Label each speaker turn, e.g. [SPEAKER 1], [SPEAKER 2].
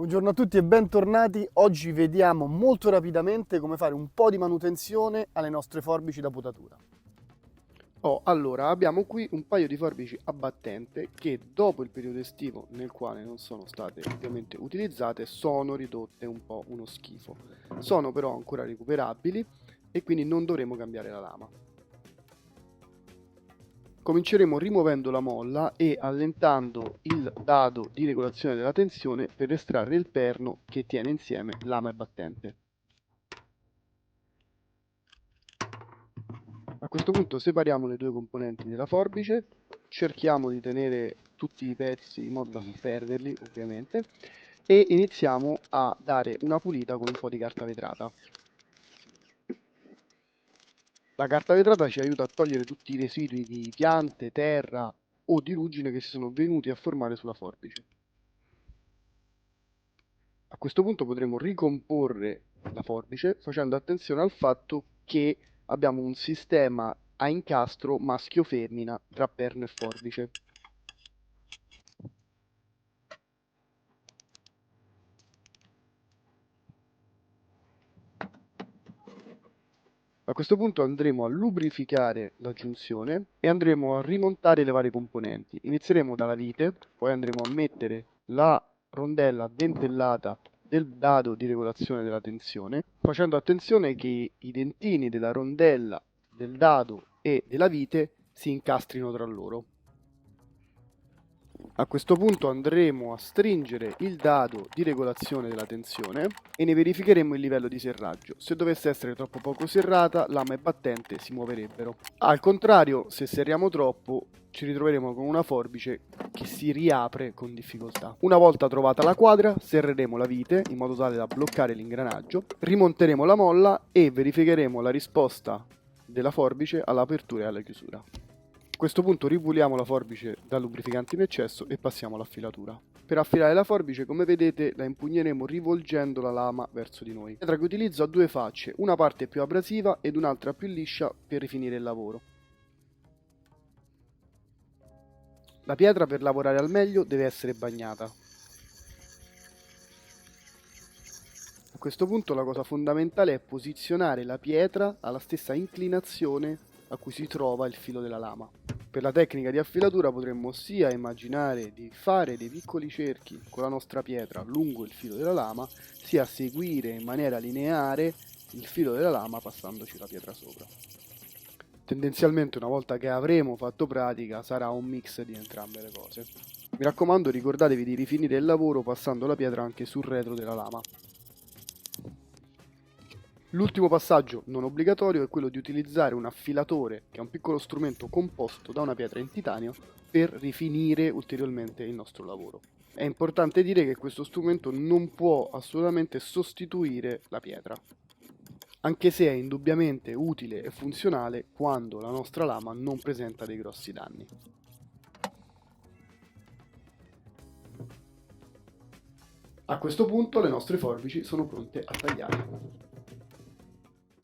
[SPEAKER 1] Buongiorno a tutti e bentornati. Oggi vediamo molto rapidamente come fare un po' di manutenzione alle nostre forbici da potatura.
[SPEAKER 2] Allora, abbiamo qui un paio di forbici a battente che dopo il periodo estivo nel quale non sono state ovviamente utilizzate sono ridotte un po' uno schifo. Sono però ancora recuperabili e quindi non dovremo cambiare la lama. Cominceremo rimuovendo la molla e allentando il dado di regolazione della tensione per estrarre il perno che tiene insieme lama e battente. A questo punto separiamo le due componenti della forbice, cerchiamo di tenere tutti i pezzi in modo da non perderli ovviamente e iniziamo a dare una pulita con un po' di carta vetrata. La carta vetrata ci aiuta a togliere tutti i residui di piante, terra o di ruggine che si sono venuti a formare sulla forbice. A questo punto potremo ricomporre la forbice facendo attenzione al fatto che abbiamo un sistema a incastro maschio-femmina tra perno e forbice. A questo punto andremo a lubrificare la giunzione e andremo a rimontare le varie componenti. Inizieremo dalla vite, poi andremo a mettere la rondella dentellata del dado di regolazione della tensione, facendo attenzione che i dentini della rondella, del dado e della vite si incastrino tra loro. A questo punto andremo a stringere il dado di regolazione della tensione e ne verificheremo il livello di serraggio. Se dovesse essere troppo poco serrata, lama e battente si muoverebbero. Al contrario, se serriamo troppo, ci ritroveremo con una forbice che si riapre con difficoltà. Una volta trovata la quadra, serreremo la vite in modo tale da bloccare l'ingranaggio, rimonteremo la molla e verificheremo la risposta della forbice all'apertura e alla chiusura. A questo punto ripuliamo la forbice dal lubrificante in eccesso e passiamo all'affilatura. Per affilare la forbice, come vedete, la impugneremo rivolgendo la lama verso di noi. La pietra che utilizzo ha due facce, una parte più abrasiva ed un'altra più liscia per rifinire il lavoro. La pietra per lavorare al meglio deve essere bagnata. A questo punto la cosa fondamentale è posizionare la pietra alla stessa inclinazione a cui si trova il filo della lama. Per la tecnica di affilatura potremmo sia immaginare di fare dei piccoli cerchi con la nostra pietra lungo il filo della lama, sia seguire in maniera lineare il filo della lama passandoci la pietra sopra. Tendenzialmente una volta che avremo fatto pratica sarà un mix di entrambe le cose. Mi raccomando, ricordatevi di rifinire il lavoro passando la pietra anche sul retro della lama. L'ultimo passaggio non obbligatorio è quello di utilizzare un affilatore, che è un piccolo strumento composto da una pietra in titanio, per rifinire ulteriormente il nostro lavoro. È importante dire che questo strumento non può assolutamente sostituire la pietra, anche se è indubbiamente utile e funzionale quando la nostra lama non presenta dei grossi danni. A questo punto le nostre forbici sono pronte a tagliare.